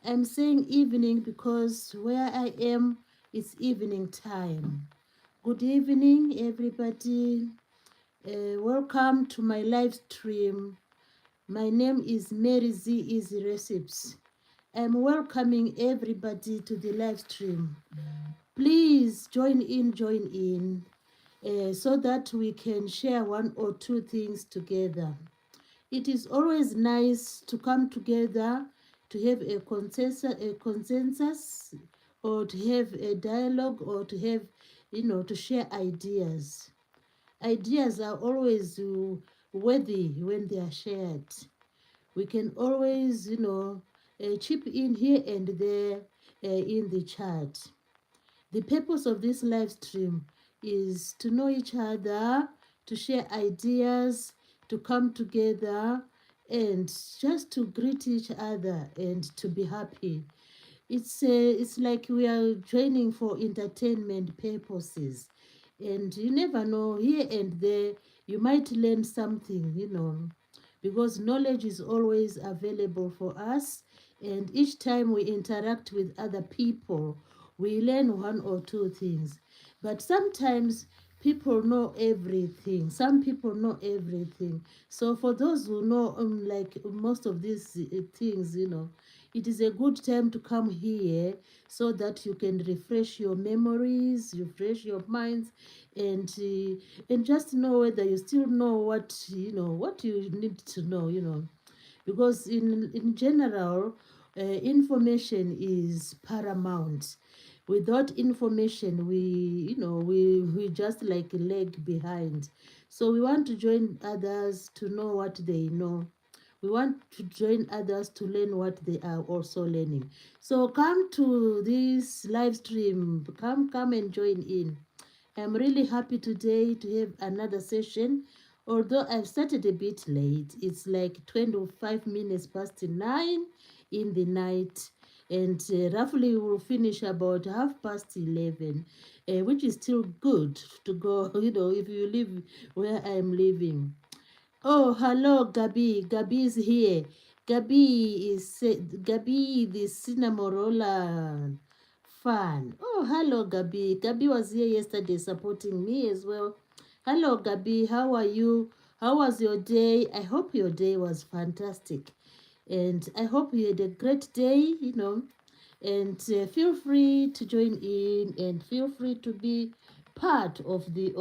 I'm saying evening because where I am, it's evening time. Good evening, everybody. Welcome to my live stream. My name is Mary Z Easy Recipes. I'm welcoming everybody to the live stream. Please join in, so that we can share one or two things together. It is always nice to come together to have a consensus, or to have a dialogue, or to have, to share ideas. Ideas are always worthy when they are shared. We can always, chip in here and there in the chat. The purpose of this live stream is to know each other, to share ideas, to come together, and just to greet each other and to be happy. It's like we are training for entertainment purposes, and you never know, here and there you might learn something, because knowledge is always available for us, and each time we interact with other people we learn one or two things. But sometimes people know everything, some people know everything. So for those who know, like most of these things, it is a good time to come here so that you can refresh your memories, refresh your minds, and just know whether you still know what you need to know, because in general, information is paramount. Without information, we just like lag behind. So we want to join others to know what they know. We want to join others to learn what they are also learning. So come to this live stream, come and join in. I'm really happy today to have another session. Although I've started a bit late, it's like 25 minutes past 9 in the night, and roughly we'll finish about 11:30, which is still good to go, if you live where I'm living. Oh, hello, Gabi. Gabi is here. Gabi, the Cinnamorola fan. Oh, hello, Gabi. Gabi was here yesterday supporting me as well. Hello, Gabi. How are you? How was your day? I hope your day was fantastic. And I hope you had a great day, And feel free to join in, and feel free to be part of the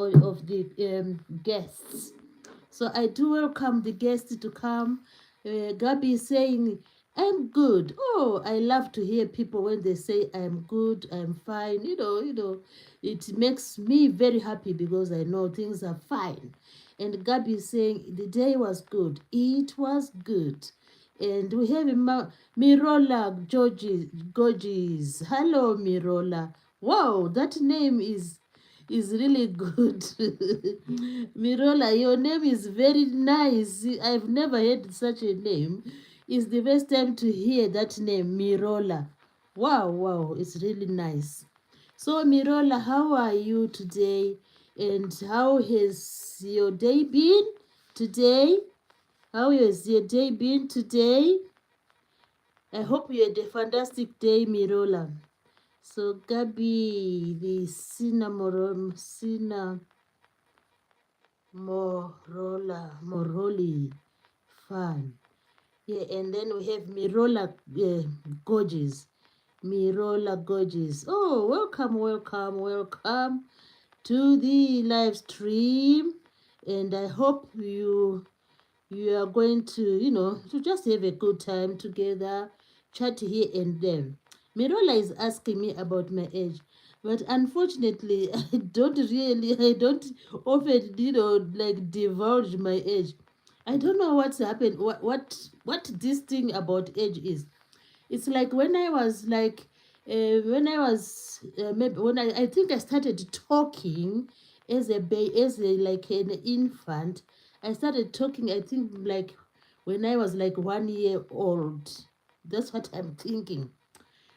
guests. So I do welcome the guests to come. Gabi is saying, I'm good. Oh, I love to hear people when they say I'm good, I'm fine. It makes me very happy because I know things are fine. And Gabi is saying the day was good. It was good. And we have Mirola Gorges. Hello, Mirola. Wow, that name is really good. Mirola, your name is very nice. I've never heard such a name. It's the first time to hear that name, Mirola. Wow, wow, it's really nice. So, Mirola, how are you today? And how has your day been today? How has your day been today? I hope you had a fantastic day, Mirola. So, Gabi, the Moroli fan. Yeah, and then we have Mirola Gorges. Mirola Gorges. Oh, welcome, welcome, welcome to the live stream. And I hope you are going to, to just have a good time together, chat here and there. Mirola is asking me about my age, but unfortunately, I don't often, like divulge my age. I don't know what's happened, what this thing about age is. It's like when I was maybe when I think I started talking as a like an infant. I started talking, I think, like when I was like 1 year old. That's what I'm thinking.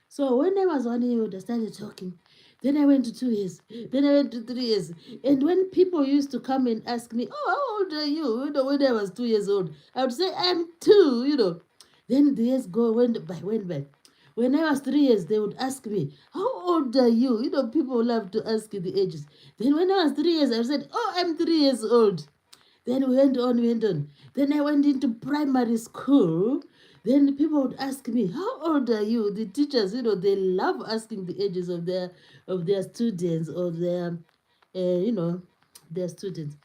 So when I was 1 year old, I started talking. Then I went to 2 years. Then I went to 3 years. And when people used to come and ask me, "Oh, how old are you?" When I was 2 years old, I would say, "I'm two." Then the years went by, went by. When I was 3 years, they would ask me, "How old are you?" You know, people love to ask the ages. Then when I was 3 years, I said, "Oh, I'm 3 years old." Then we went on, went on. Then I went into primary school. Then people would ask me, "How old are you?" The teachers, they love asking the ages of their students or their, you know, their students.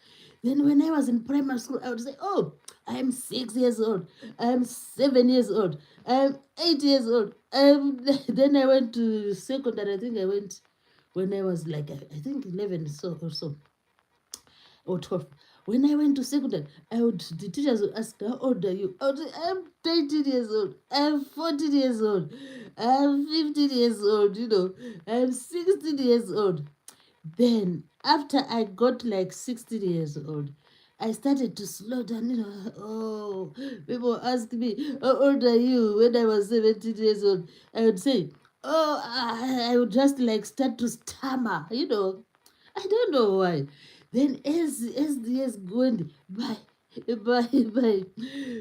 Then when I was in primary school, I would say, "Oh, I'm 6 years old. I'm 7 years old. I'm 8 years old." Then I went to secondary. I think I went when I was like I think 11 or so or 12. When I went to secondary, the teachers would ask, "How old are you?" I would say, "I'm 19 years old. I'm 14 years old. I'm 15 years old. I'm 16 years old." Then, after I got like 16 years old, I started to slow down. Oh, people ask me, "How old are you?" When I was 17 years old, I would say, "Oh, I would just like start to stammer. I don't know why. Then as the years going by,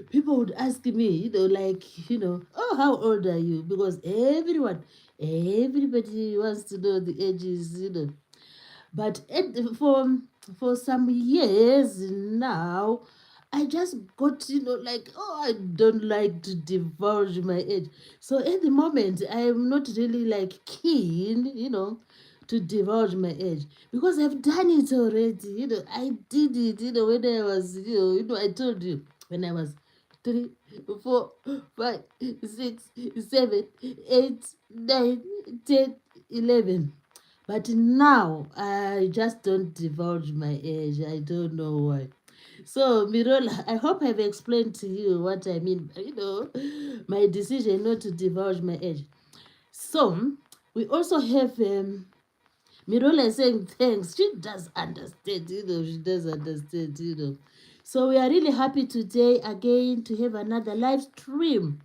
people would ask me, "Oh, how old are you?" Because everybody wants to know the ages. But for some years now, I just got, like, oh, I don't like to divulge my age. So at the moment, I'm not really like keen, to divulge my age because I've done it already. I did it, when I was, I told you when I was 3, 4, 5, 6, 7, 8, 9, 10, 11. But now I just don't divulge my age. I don't know why. So, Mirola, I hope I've explained to you what I mean, my decision not to divulge my age. So, we also have Mirola saying thanks. She does understand, she does understand. So, we are really happy today again to have another live stream,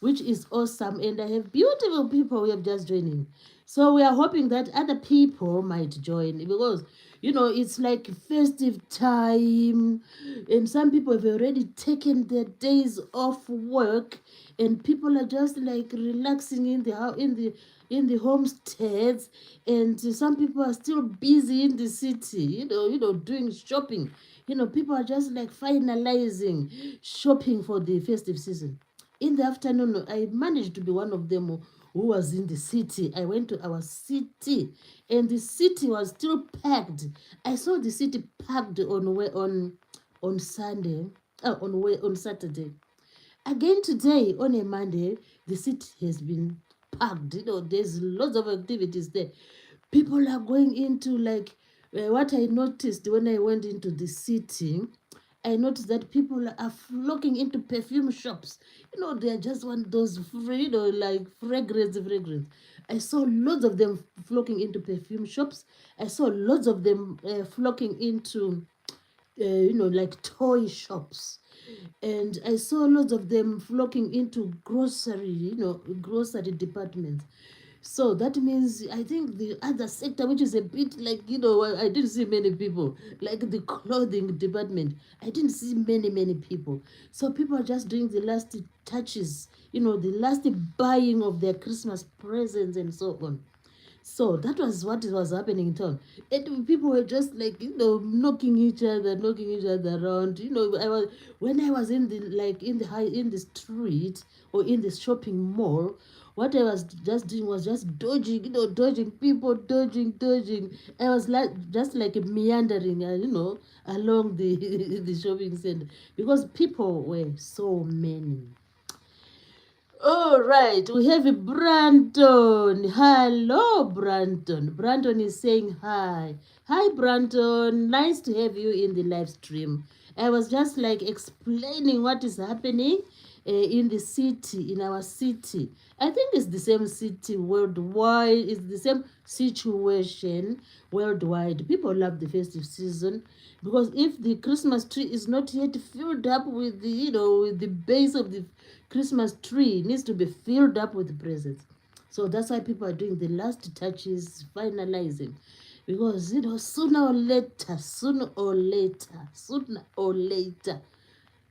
which is awesome. And I have beautiful people who have just joining. So we are hoping that other people might join because, it's like festive time, and some people have already taken their days off work, and people are just like relaxing in the homesteads, and some people are still busy in the city, doing shopping. People are just like finalizing shopping for the festive season. In the afternoon, I managed to be one of them who was in the city. I went to our city, and the city was still packed. I saw the city packed on Sunday, on Saturday. Again today on a Monday, the city has been packed. There's lots of activities there. People are going into like what I noticed when I went into the city. I noticed that people are flocking into perfume shops. They are just want those free, like fragrance. I saw lots of them flocking into perfume shops. I saw lots of them flocking into, like toy shops. And I saw lots of them flocking into grocery departments. So that means I think the other sector, which is a bit like, I didn't see many people, like the clothing department. I didn't see many people. So people are just doing the last touches, the last buying of their Christmas presents and so on. So that was what was happening in town. And people were just like, knocking each other around. When I was in the like in the street or in the shopping mall, what I was just doing was just dodging, dodging people, dodging. I was like just like meandering, along the the shopping center because people were so many. All right, we have Brandon. Hello, Brandon. Brandon is saying hi. Hi, Brandon. Nice to have you in the live stream. I was just like explaining what is happening in the city, in our city. I think it's the same city worldwide. It's the same situation worldwide. People love the festive season because if the Christmas tree is not yet filled up with the, with the base of the Christmas tree needs to be filled up with presents. So that's why people are doing the last touches, finalizing. Because, sooner or later,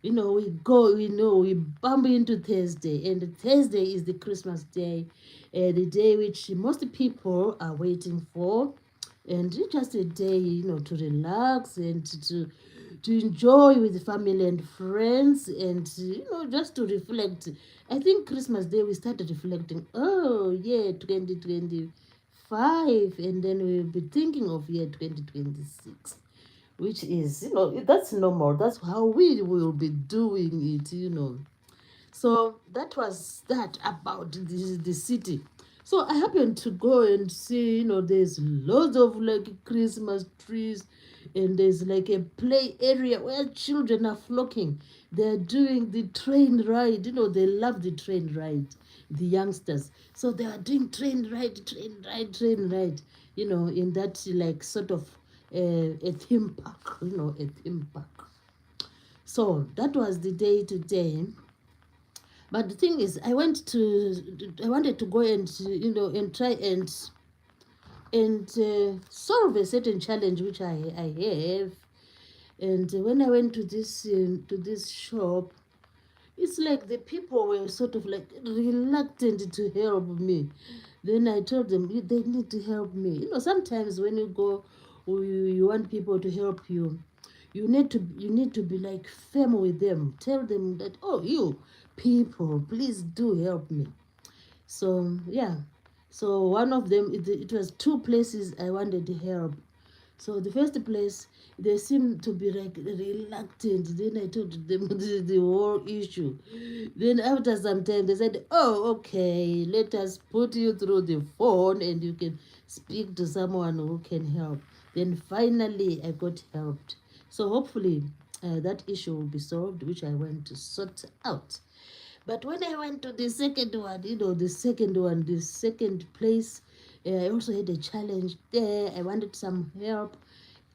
we bump into Thursday, and Thursday is the Christmas day, the day which most people are waiting for, and it's just a day, to relax and to enjoy with family and friends, and just to reflect. I think Christmas day we started reflecting. Oh yeah, 2025, and then we'll be thinking of year 2026, which is, that's normal. That's how we will be doing it. So that was that about the city. So I happened to go and see, there's loads of like Christmas trees, and there's like a play area where children are flocking. They're doing the train ride. They love the train ride, the youngsters. So they are doing train ride, in that like sort of a theme park, a theme park. So that was the day today. But the thing is, I wanted to go and, and try and solve a certain challenge which I have. And when I went to this shop, it's like the people were sort of like reluctant to help me. Then I told them they need to help me. Sometimes when you go, you want people to help you. You need to be like firm with them. Tell them that, oh, you people, please do help me. So yeah. So one of them, it was two places I wanted help. So the first place, they seemed to be like reluctant. Then I told them the whole issue. Then after some time, they said, "Oh, okay, let us put you through the phone, and you can speak to someone who can help." Then finally, I got helped. So hopefully, that issue will be solved, which I went to sort out. But when I went to the second one, the second place, I also had a challenge there. I wanted some help.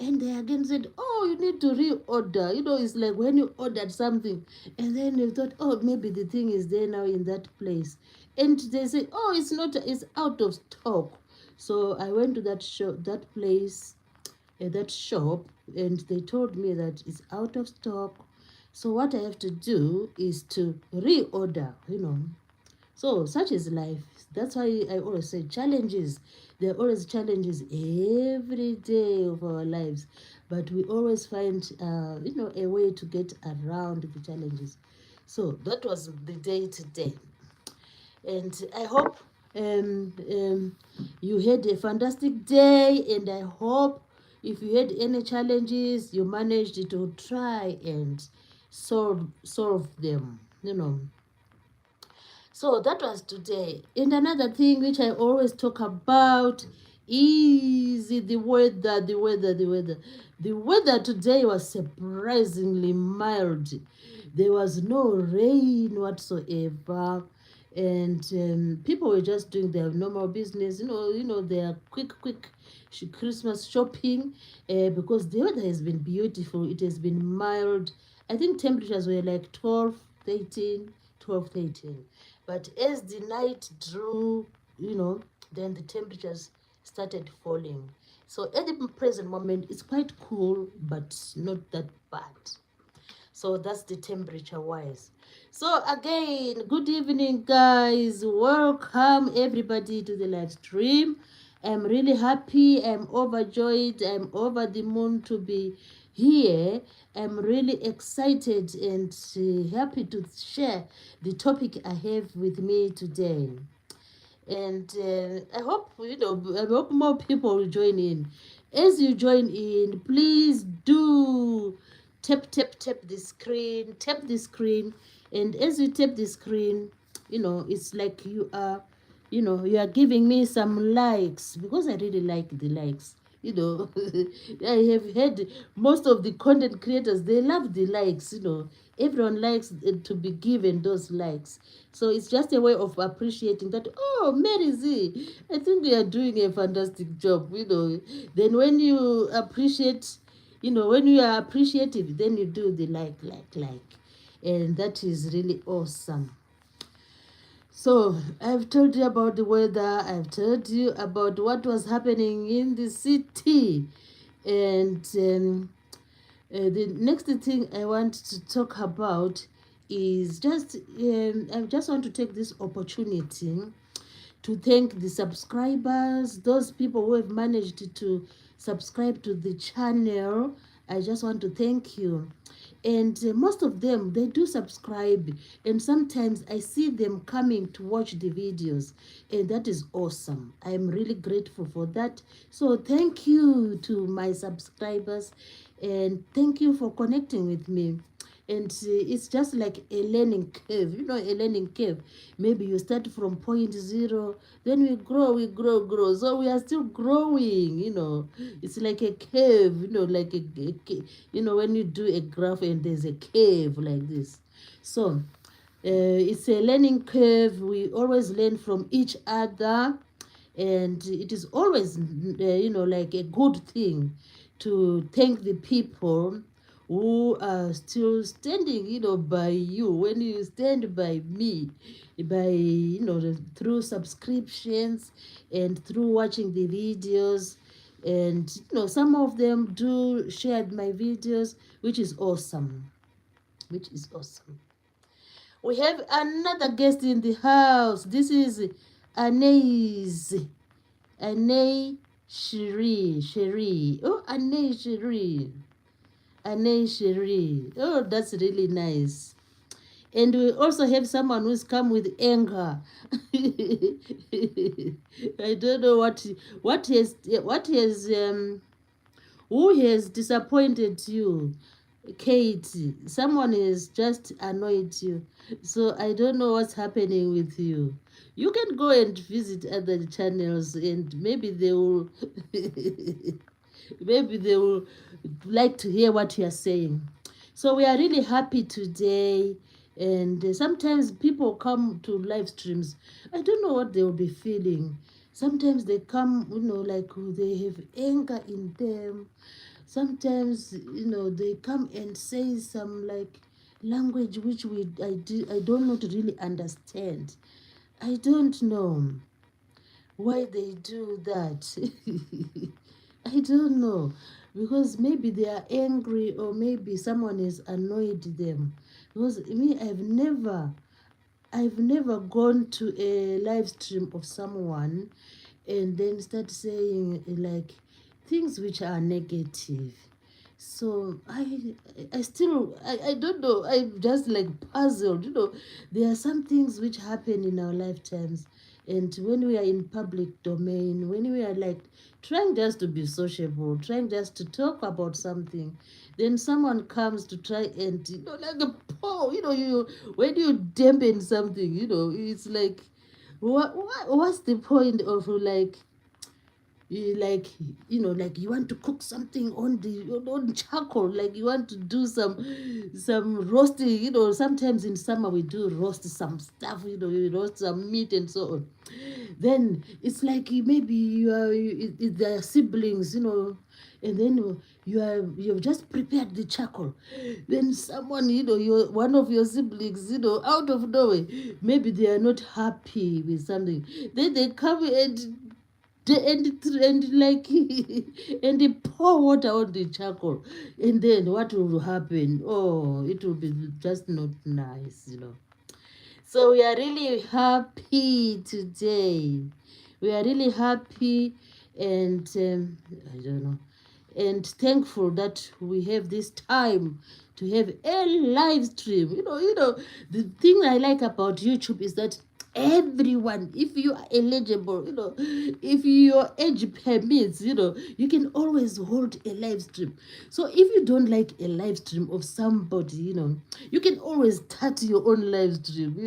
And they again said, oh, you need to reorder. It's like when you ordered something and then you thought, oh, maybe the thing is there now in that place. And they said, oh, it's out of stock. So I went to that place, that shop, and they told me that it's out of stock. So what I have to do is to reorder. So such is life. That's why I always say challenges. There are always challenges every day of our lives, but we always find, a way to get around the challenges. So that was the day today, and I hope you had a fantastic day, and I hope if you had any challenges, you managed to try and solve them. So that was today. And another thing which I always talk about is the weather, the weather, the weather. The weather today was surprisingly mild. There was no rain whatsoever. And people were just doing their normal business, their quick Christmas shopping, because the weather has been beautiful. It has been mild. I think temperatures were like 12, 13. But as the night drew, then the temperatures started falling. So at the present moment, it's quite cool, but not that bad. So that's the temperature wise. So again, good evening, guys. Welcome everybody to the live stream. I'm really happy. I'm overjoyed. I'm over the moon to be here. I'm really excited and happy to share the topic I have with me today. And I hope more people will join in. As you join in, please do tap the screen, and as you tap the screen, it's like you are giving me some likes, because I really like the likes. I have heard most of the content creators, they love the likes. Everyone likes to be given those likes. So it's just a way of appreciating that, oh, Mary Z, I think we are doing a fantastic job. Then when you appreciate, when you are appreciative, then you do the like. And that is really awesome. So I've told you about the weather. I've told you about what was happening in the city. And The next thing I want to talk about is just I just want to take this opportunity to thank the subscribers, those people who have managed to subscribe to the channel. I just want to thank you. And most of them, they do subscribe, and sometimes I see them coming to watch the videos, and that is awesome. I'm really grateful for that. So thank you to my subscribers, and thank you for connecting with me. And it's just like a learning curve, a learning curve. Maybe you start from point zero, then we grow. So we are still growing, it's like a curve, like when you do a graph and there's a curve like this. So it's a learning curve. We always learn from each other, and it is always like a good thing to thank the people who are still standing by you. When you stand by me, by through subscriptions and through watching the videos, and some of them do share my videos, which is awesome, we have another guest in the house. This is Anais. Anais Cherie. Oh, Anais Cherie. Anais Cherie. Oh, that's really nice. And we also have someone who's come with anger. I don't know who has disappointed you. Kate, someone has just annoyed you. So I don't know what's happening with you. You can go and visit other channels, and maybe they will maybe they will like to hear what you are saying. So we are really happy today. And sometimes people come to live streams. I don't know what they will be feeling. Sometimes they come, like they have anger in them. Sometimes, they come and say some like language which I don't not really understand. I don't know why they do that. I don't know, because maybe they are angry, or maybe someone has annoyed them. Because me, I've never gone to a live stream of someone and then start saying like things which are negative. So I don't know, I'm just like puzzled. There are some things which happen in our lifetimes, and when we are in public domain, when we are like trying just to be sociable, trying just to talk about something, then someone comes to try and like a poor, you when you dampen something, it's like what's the point of like like like you want to cook something on charcoal, like you want to do some roasting. Sometimes in summer we do roast some stuff, you roast some meat and so on. Then it's like maybe their siblings, and then you've just prepared the charcoal. Then someone, one of your siblings, out of nowhere, maybe they are not happy with something, then they come and like and they pour water on the charcoal, and then what will happen? Oh, it will be just not nice. So we are really happy today. We are really happy, and I don't know, and thankful that we have this time to have a live stream. The thing I like about YouTube is that everyone, if you are eligible, if your age permits, you can always hold a live stream. So if you don't like a live stream of somebody, you can always start your own live stream.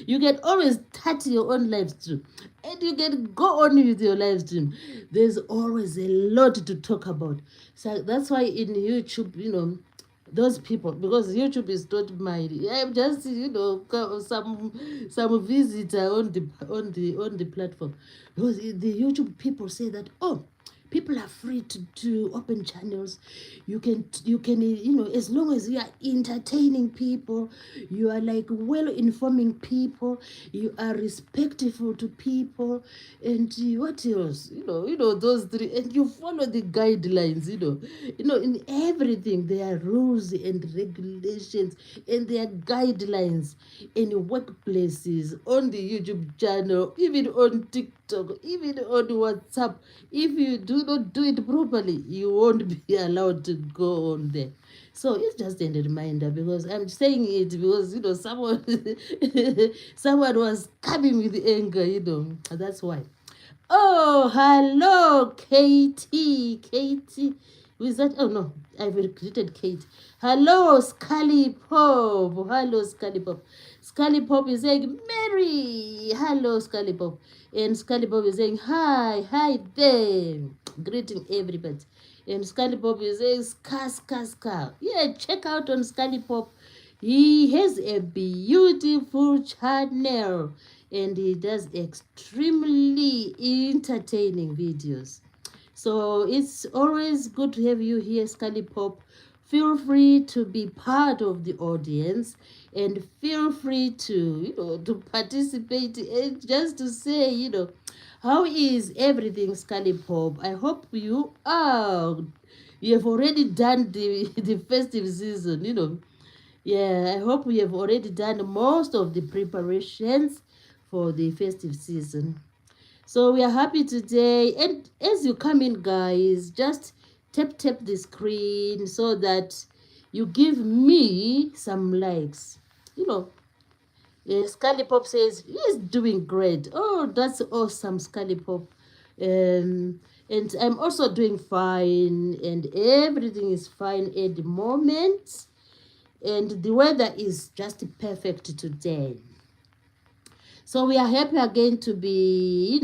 You can always start your own live stream, and you can go on with your live stream. There's always a lot to talk about. So that's why in YouTube, those people, because YouTube is not mine. I'm just some visitor on the platform, because the YouTube people say that, oh, People are free to open channels. You can as long as you are entertaining people, you are like well informing people, you are respectful to people, and what else, those three, and you follow the guidelines. In everything there are rules and regulations, and there are guidelines in workplaces, on the YouTube channel, even on TikTok, even on WhatsApp. If you do not do it properly, you won't be allowed to go on there. So it's just a reminder, because I'm saying it because someone someone was coming with anger. That's why. Oh, hello, Katie. Katie. Who is that? Oh, no. I've greeted Kate. Hello, Scully Pop. Hello, Scully Pop. Scully Pop is saying, Mary. Hello, Scully Pop. And Scully Pop is saying, hi. Hi there. Greeting everybody. And Scully Pop is saying, ska. Yeah, check out on Scully Pop. He has a beautiful channel, and he does extremely entertaining videos. So it's always good to have you here, Scully Pop. Feel free to be part of the audience, and feel free to participate, and just to say, how is everything, Scully Pop? I hope you have already done the festive season. Yeah, I hope we have already done most of the preparations for the festive season. So we are happy today. And as you come in, guys, just tap the screen so that you give me some likes. Scully Pop says, he's doing great. Oh, that's awesome, Scully Pop. And I'm also doing fine, and everything is fine at the moment. And the weather is just perfect today. So we are happy again to be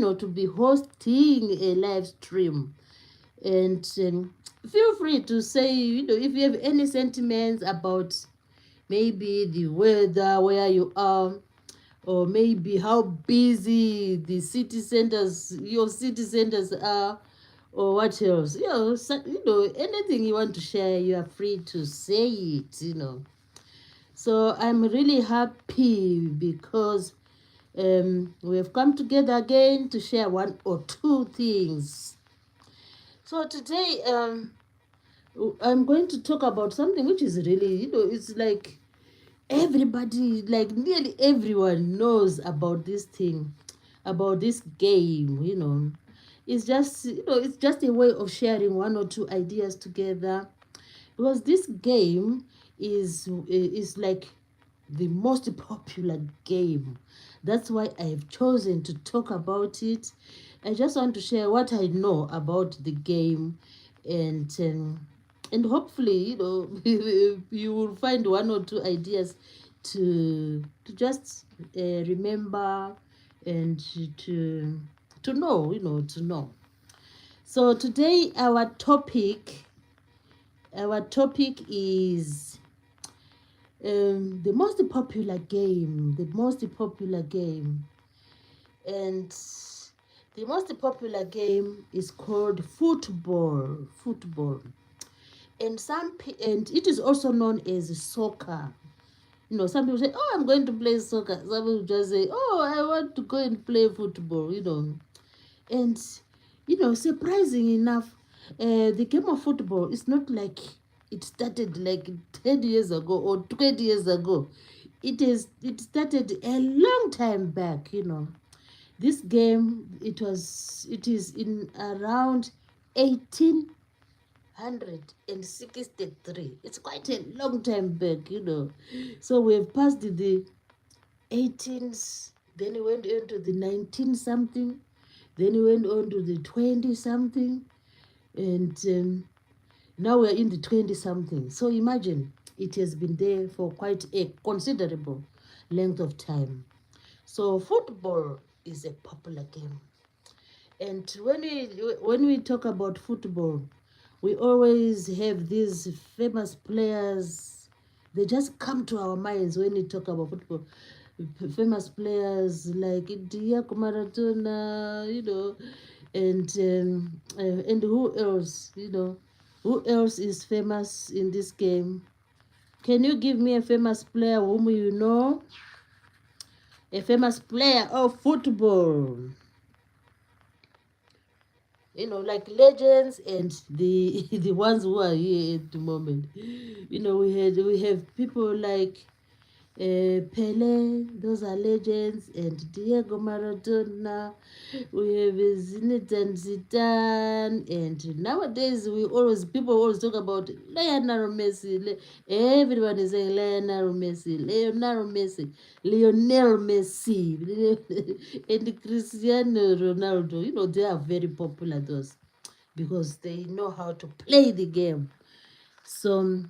hosting a live stream. And feel free to say, if you have any sentiments about maybe the weather where you are, or maybe how busy your city centers are, or what else. Anything you want to share, you are free to say it. So I'm really happy because we have come together again to share one or two things. So today I'm going to talk about something which is really, it's like everybody, like nearly everyone knows about this thing, about this game. It's just a way of sharing one or two ideas together, because this game is like the most popular game. That's why I have chosen to talk about it. I just want to share what I know about the game, and hopefully, you will find one or two ideas to just remember, and to know. So today our topic is the most popular game, and the most popular game is called football. Football, and it is also known as soccer. Some people say, "Oh, I'm going to play soccer." Some people just say, "Oh, I want to go and play football." And surprising enough, the game of football is not like it started like 10 years ago or 20 years ago. It started a long time back. This game, it is in around 1863. It's quite a long time back. So we've passed the 18s, then we went into the 19 something, then we went on to the 20 something, and now we're in the 20 something. So imagine, it has been there for quite a considerable length of time. So football is a popular game. And when we talk about football, we always have these famous players. They just come to our minds when we talk about football. Famous players like Diego Maradona, And who else? Who else is famous in this game? Can you give me a famous player whom you know? A famous player of football. Like legends and the the ones who are here at the moment. We have people like Pele, those are legends, and Diego Maradona. We have Zinedine Zidane, and nowadays people always talk about Lionel Messi. Everyone is saying Lionel Messi, Lionel Messi, and Cristiano Ronaldo. They are very popular, those, because they know how to play the game. So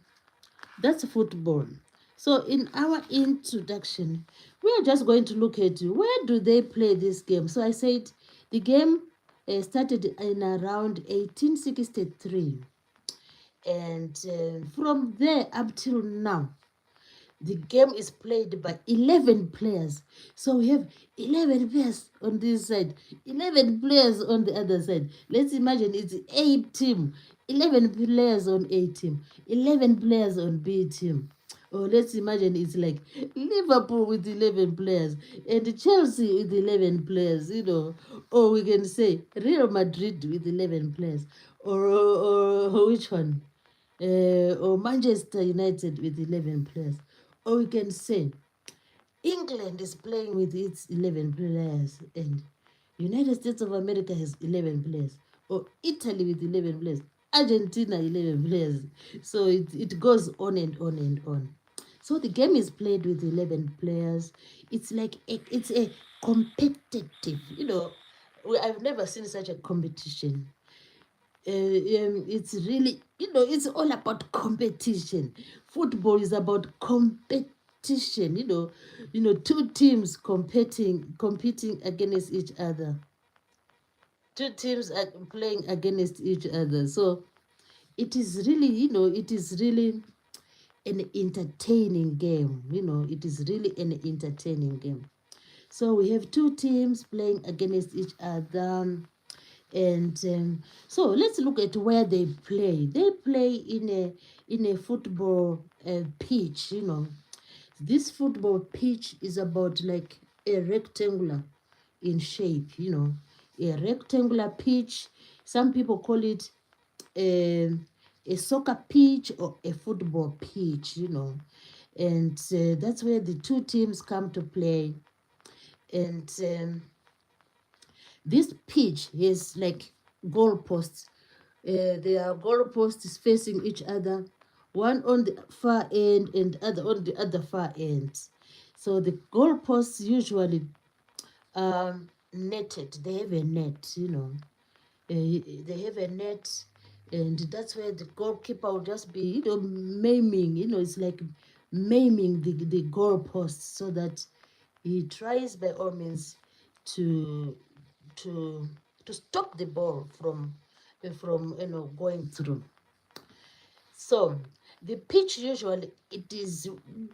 that's football. So in our introduction, we are just going to look at where do they play this game. So I said the game started in around 1863, and from there up till now, the game is played by 11 players. So we have 11 players on this side, 11 players on the other side. Let's imagine it's A team, 11 players on A team, 11 players on B team. Or let's imagine it's like Liverpool with 11 players and Chelsea with 11 players. Or we can say Real Madrid with 11 players. Or which one? Or Manchester United with 11 players. Or we can say England is playing with its 11 players and United States of America has 11 players. Or Italy with 11 players. Argentina 11 players. So it goes on and on and on. So the game is played with 11 players. It's like it's a competitive, I've never seen such a competition. It's really, it's all about competition. Football is about competition. Two teams competing against each other. Two teams are playing against each other. So it is really, an entertaining game. It is really an entertaining game. So we have two teams playing against each other. And so let's look at where they play. They play in a football pitch. This football pitch is about like a rectangular in shape. A rectangular pitch. Some people call it a soccer pitch or a football pitch. And that's where the two teams come to play. And this pitch is like goalposts. There are goalposts facing each other, one on the far end and other on the other far end. So the goalposts usually are netted. They have a net. They have a net, and that's where the goalkeeper will just be, maiming. It's like maiming the goalposts so that he tries by all means to to to stop the ball from going through. So the pitch usually it is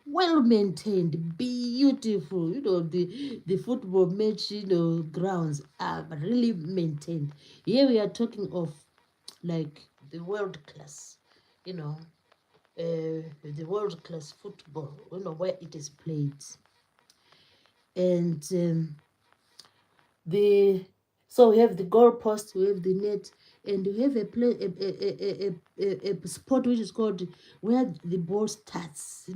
well maintained, beautiful. The football match grounds are really maintained. Here we are talking of like the world class, you know, the world class football, where it is played. And the so we have the goalpost, we have the net, and we have a spot which is called where the ball starts.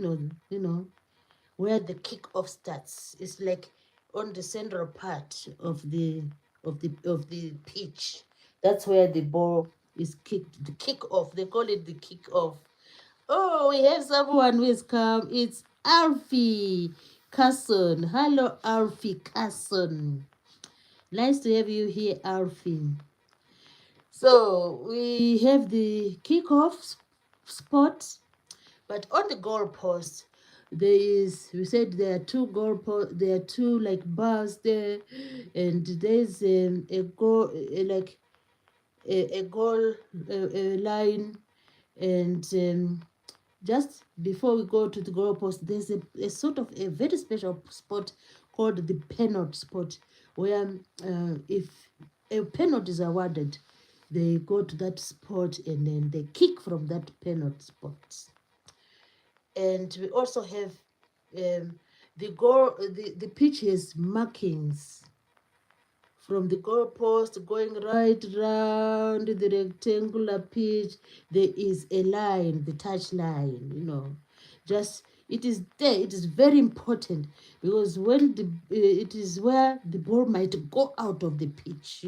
Where the kick-off starts. It's like on the central part of the pitch. That's where the ball is kicked. The kick-off. They call it the kick-off. Oh, we have someone who has come. It's Alfie Carson. Hello, Alfie Carson. Nice to have you here, Alfie. So we have the kickoff spot, but on the goalpost, we said there are two goalposts, there are two like bars there, and there's a goal, like a goal line, and just before we go to the goalpost, there's a sort of a very special spot called the penalty spot, where if a penalty is awarded, they go to that spot and then they kick from that penalty spot. And we also have the goal. The pitch has markings from the goalpost going right round the rectangular pitch. There is a line, the touch line. Just it is there. It is very important because when it is where the ball might go out of the pitch.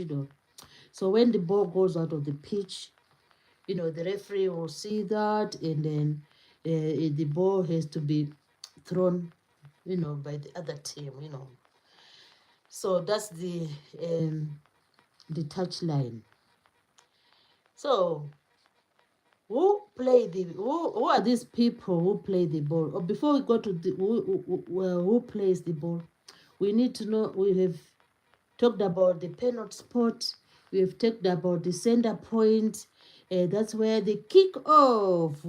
So when the ball goes out of the pitch, the referee will see that, and then the ball has to be thrown, by the other team. So that's the touch line. So who are these people who play the ball? Or before we go to the who plays the ball, we need to know. We have talked about the penalty spot. We have talked about the center point. That's where the kick off.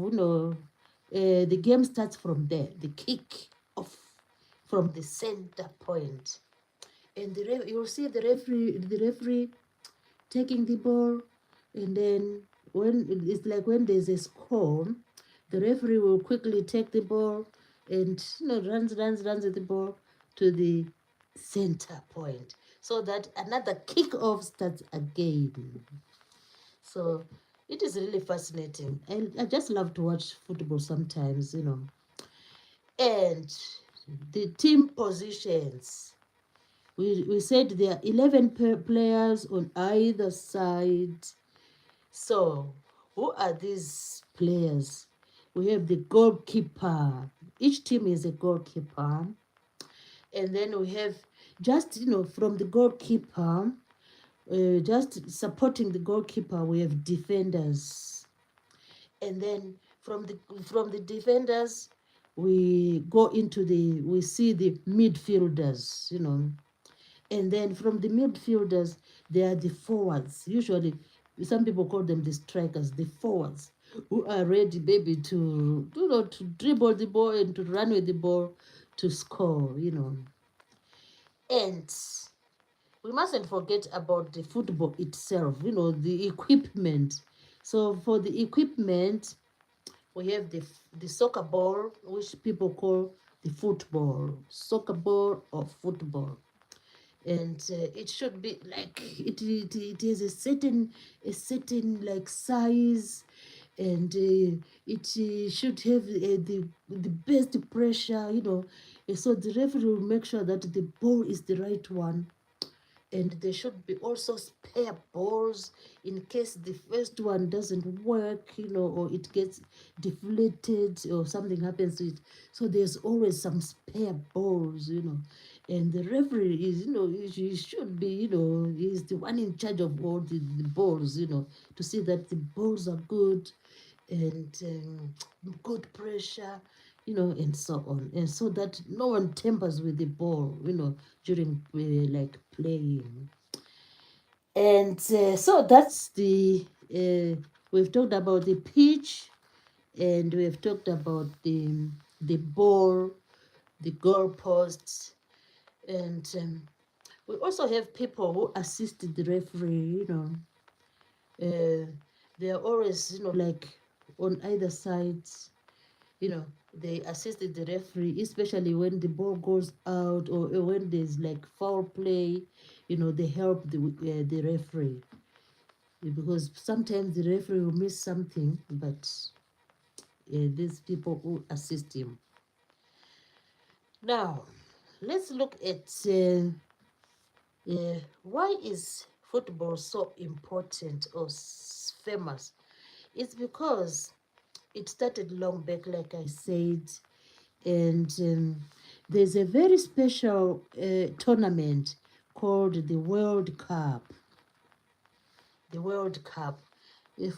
The game starts from there. The kick off from the center point, and you'll see the referee taking the ball, and then when it's like when there's a score, the referee will quickly take the ball and runs with the ball to the center point, so that another kick-off starts again. So it is really fascinating. I just love to watch football sometimes. And the team positions. We said there are 11 players on either side. So, who are these players? We have the goalkeeper. Each team is a goalkeeper. And then we have just, from the goalkeeper, just supporting the goalkeeper, we have defenders. And then from the defenders, we see the midfielders, And then from the midfielders, there are the forwards. Usually, some people call them the strikers, the forwards, who are ready, baby, to dribble the ball and to run with the ball to score, And we mustn't forget about the football itself, the equipment. So for the equipment, we have the soccer ball, which people call the football, soccer ball or football. And it should be like it has a certain like size, and it should have the best pressure, so the referee will make sure that the ball is the right one. And there should be also spare balls in case the first one doesn't work, or it gets deflated or something happens to it. So there's always some spare balls, And the referee is, he should be, he's the one in charge of all the balls, to see that the balls are good and good pressure, and so on, and so that no one tampers with the ball, during like playing. And so that's we've talked about the pitch, and we've talked about the ball, the goalposts, and we also have people who assist the referee. They are always, like on either sides. They assisted the referee, especially when the ball goes out or when there's like foul play. They help the referee, because sometimes the referee will miss something, but these people who assist him. Now, let's look at why is football so important or famous. It's because it started long back, like I said, and there's a very special tournament called the World Cup. The World Cup.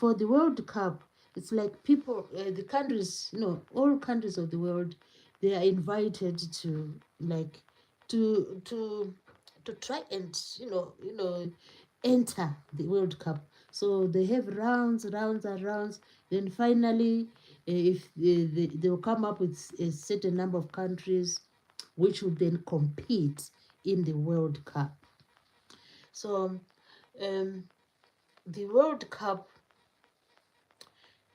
For the World Cup, it's like people, the countries, all countries of the world, they are invited to like to try and enter the World Cup. So they have rounds and rounds. Then finally, if they will come up with a certain number of countries which will then compete in the World Cup. So Um, the World Cup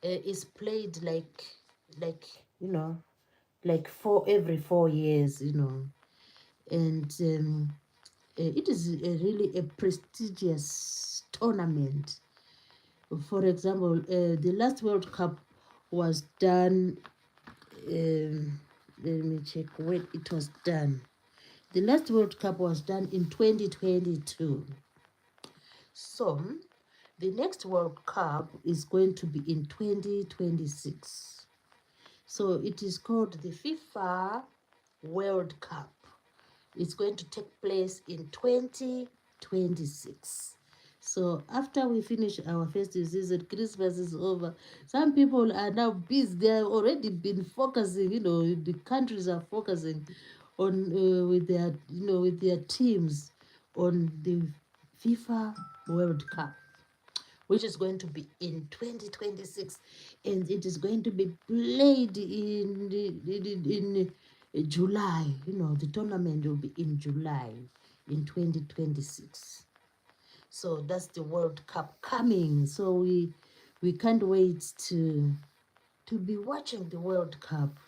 is played like you know, like every 4 years, and it is really a prestigious tournament. For example, the last World Cup was done. Um, Let me check when it was done. The last World Cup was done in 2022. So the next World Cup is going to be in 2026. So it is called the FIFA World Cup. It's going to take place in 2026. So after we finish our festive season, Christmas is over. Some people are now busy. They have already been focusing. The countries are focusing on with their teams on the FIFA World Cup, which is going to be in 2026, and it is going to be played in July. The tournament will be in July in 2026. So that's the World Cup coming. So we can't wait to be watching the World Cup.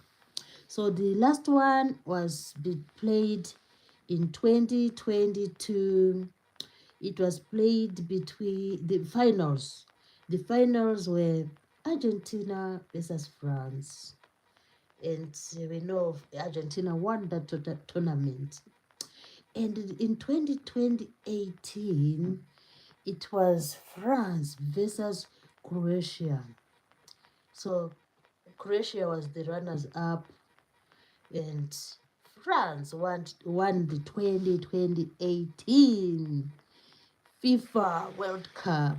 So the last one was played in 2022. It was played between the finals. The finals were Argentina versus France. And we know Argentina won that tournament. And in 2018, it was France versus Croatia. So Croatia was the runners up, and France won the 2018 FIFA World Cup.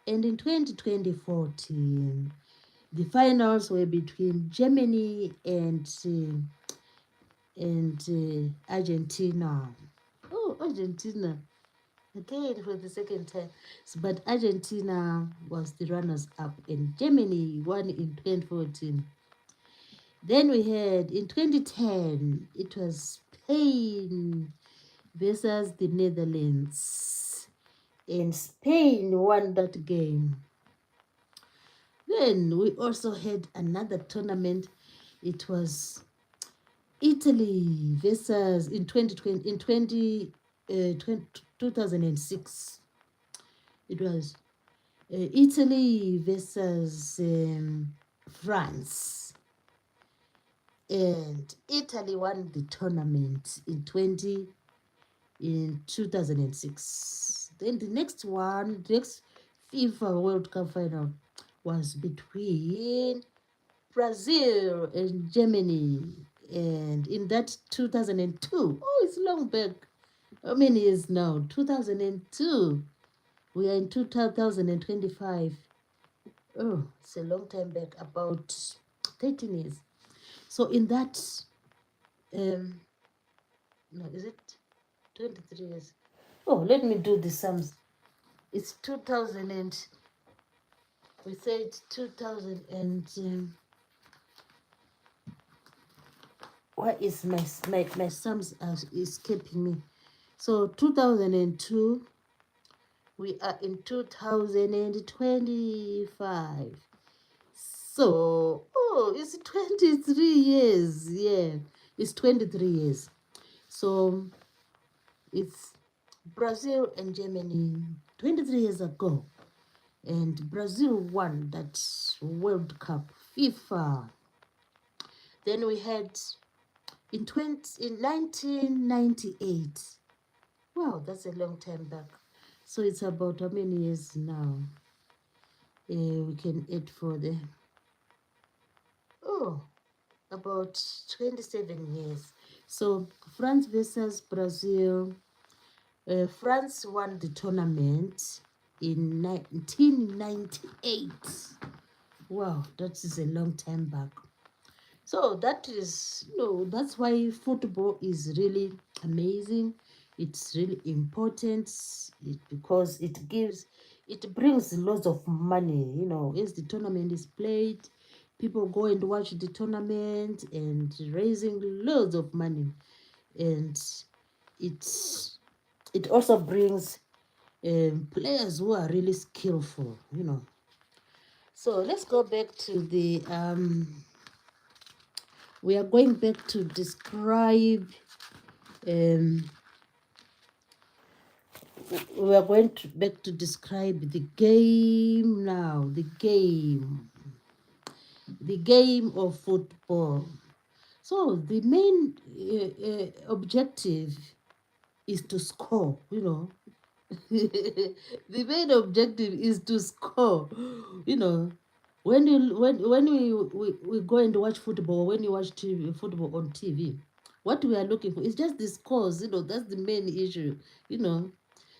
And in 2014, the finals were between Germany and Argentina. Oh, Argentina. Again for the second time. But Argentina was the runners-up and Germany won in 2014. Then we had in 2010, it was Spain versus the Netherlands. And Spain won that game. Then we also had another tournament. It was Italy versus in 2006. It was Italy versus France, and Italy won the tournament in 2006. Then the next FIFA World Cup final was between Brazil and Germany. And in that 2002, oh, it's long back. How many years now? 2002. We are in 2025. Oh, it's a long time back, about 13 years. So in that, no, is it 23 years? Oh, let me do the sums. It's 2000 and, we said 2000 and, why is my sums are escaping me? So 2002, we are in 2025. So, oh, it's 23 years. Yeah, it's 23 years. So it's Brazil and Germany 23 years ago. And Brazil won that World Cup, FIFA. Then we had in 1998. Wow, that's a long time back. So it's about how many years now? We can add for the, oh, about 27 years. So France versus Brazil. France won the tournament in 1998. Wow, that is a long time back. So that is, that's why football is really amazing. It's really important because it brings lots of money. As the tournament is played, people go and watch the tournament and raising loads of money. And it also brings players who are really skillful, you know. So let's go back to the we are going back to describe we are going back to describe the game now, the game of football. So the main objective is to score, you know. The main objective is to score, you know. When we go and watch football, when you watch football on TV, what we are looking for is just the scores, you know. That's the main issue, you know.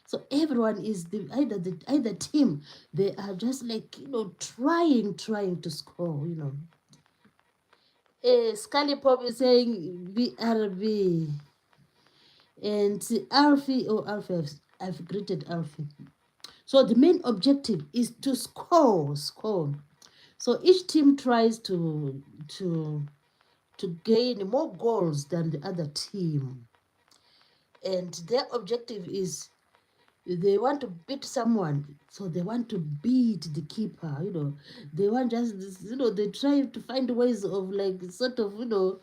So everyone is either team, they are just like, you know, trying to score, you know. Scully Pop is saying BRB, and Alfie, oh Alfie, I've greeted Alfie. So the main objective is to score. So each team tries to gain more goals than the other team, and their objective is they want to beat someone, so they want to beat the keeper, you know. They want just this, you know, they try to find ways of like sort of, you know,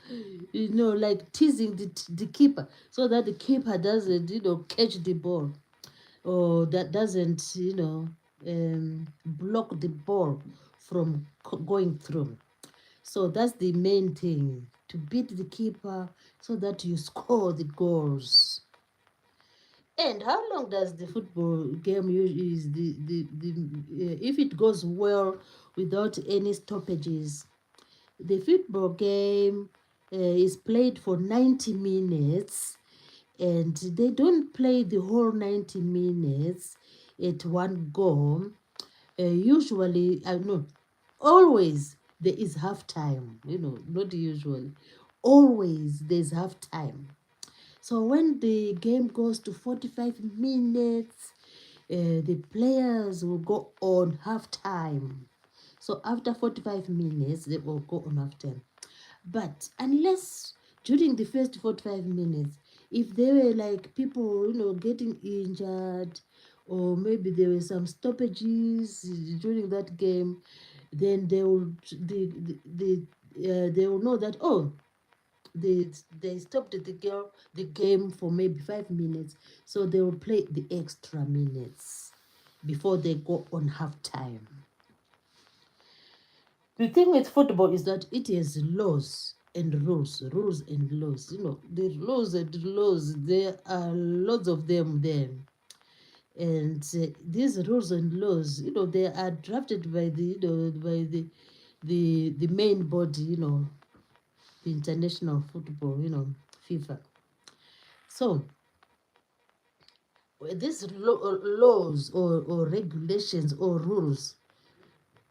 like teasing the keeper, so that the keeper doesn't, you know, catch the ball, or that doesn't, you know, block the ball from going through. So that's the main thing, to beat the keeper so that you score the goals. And how long does the football game usually is if it goes well without any stoppages? The football game is played for 90 minutes, and they don't play the whole 90 minutes at one go. Usually, no, always there is half time, you know, not usually. Always there's half time. So when the game goes to 45 minutes, the players will go on half time. So after 45 minutes, they will go on half time. But unless during the first 45 minutes, if there were like people, you know, getting injured, or maybe there were some stoppages during that game, then they will they will know that, oh, they stopped the game for maybe 5 minutes, so they will play the extra minutes before they go on half time. The thing with football is that it has laws and rules and laws. You know, the laws and laws, there are lots of them there. And these rules and laws, you know, they are drafted by the, you know, by the main body, you know, the international football, you know, FIFA. So these laws or regulations or rules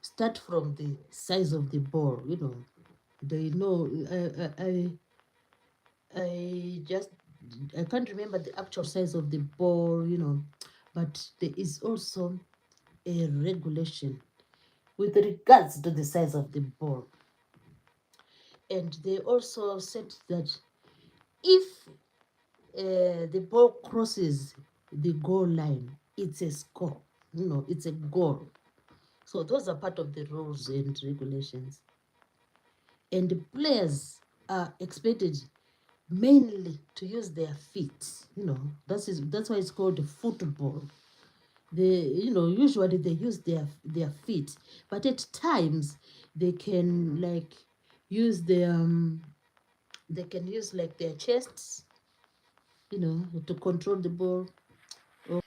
start from the size of the ball, you know. They know, I just, I can't remember the actual size of the ball, you know, but there is also a regulation with regards to the size of the ball. And they also said that if the ball crosses the goal line, it's a score, you know, it's a goal. So those are part of the rules and regulations. And the players are expected mainly to use their feet, you know. That's why it's called football. They, you know, usually they use their feet, but at times they can like use they can use like their chests, you know, to control the ball or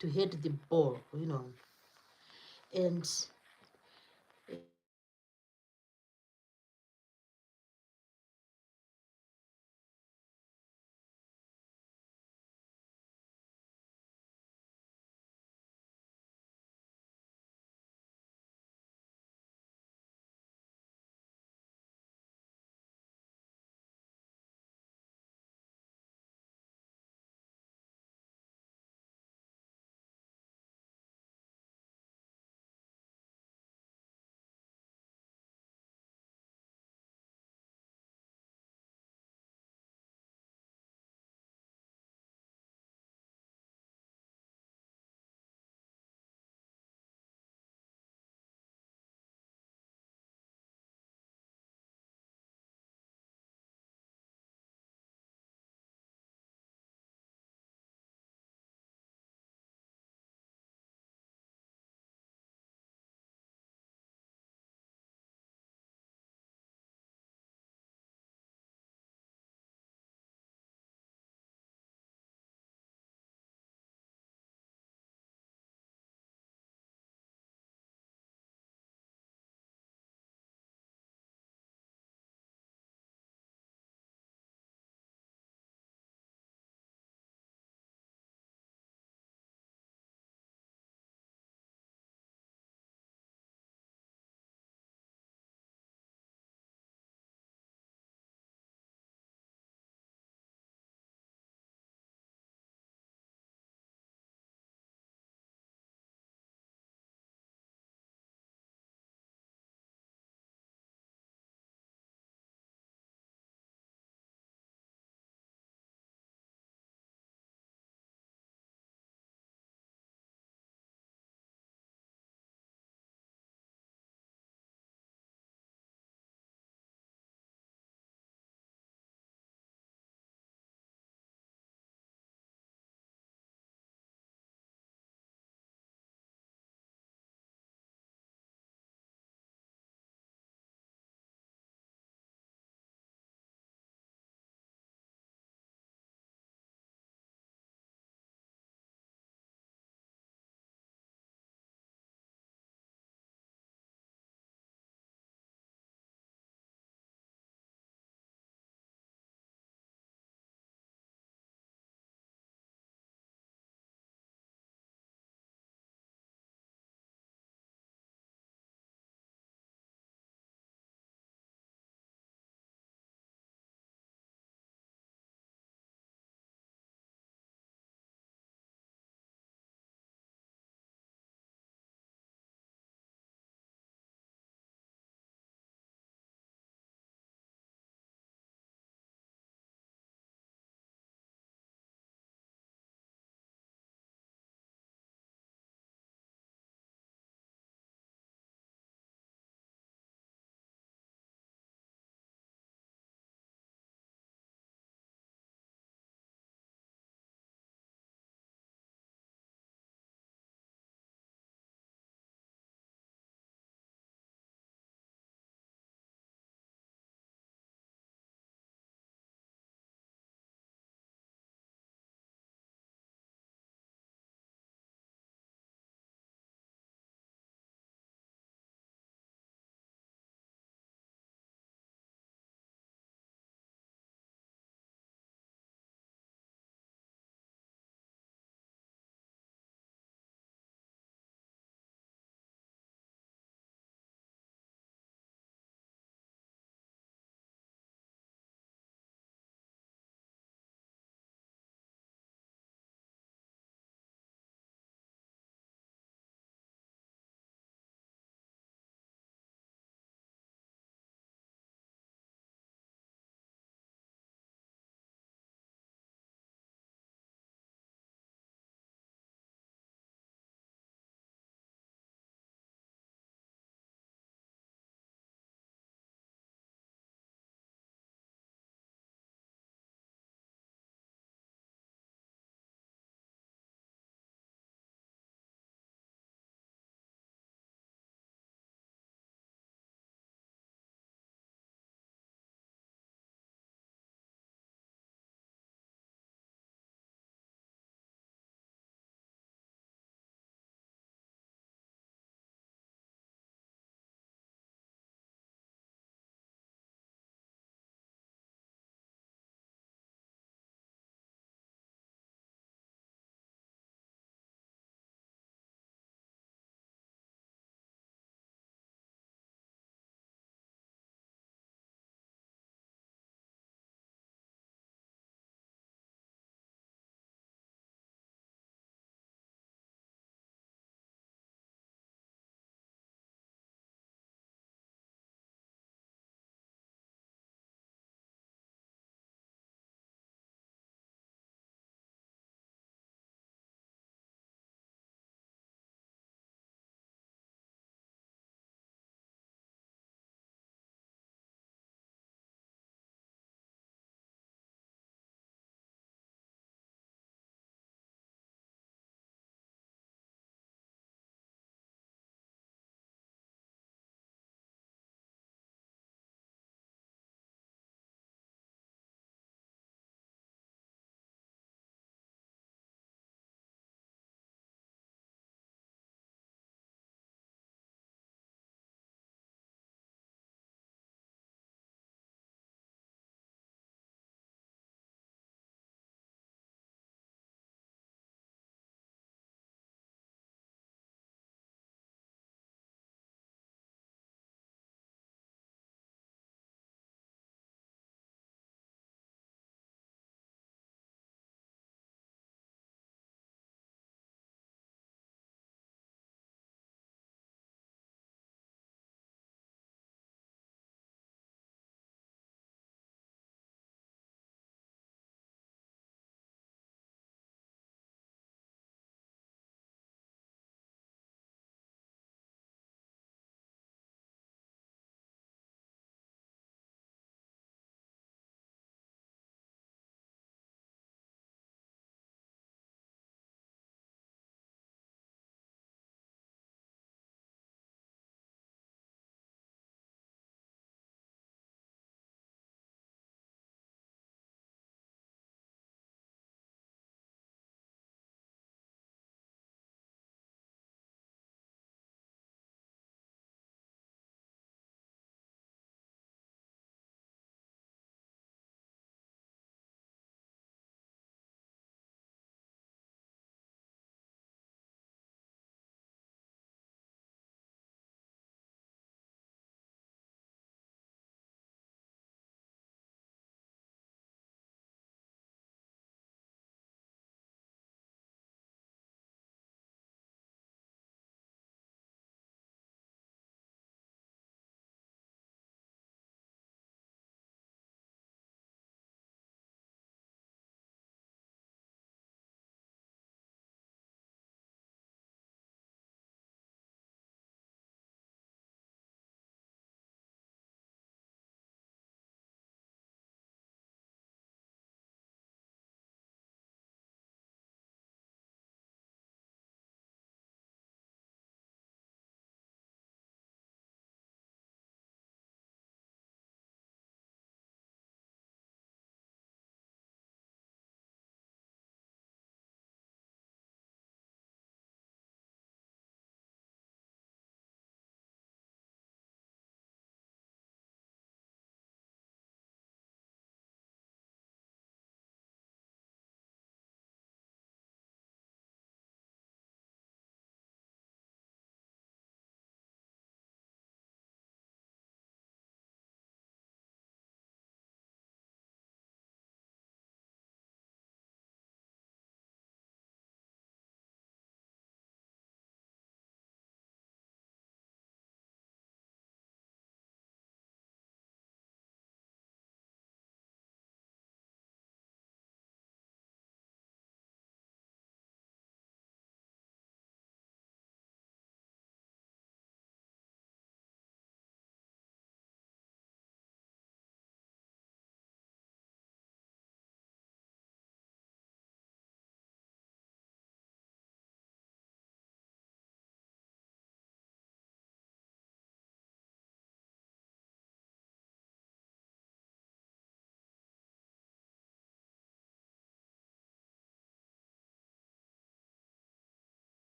to hit the ball, you know. And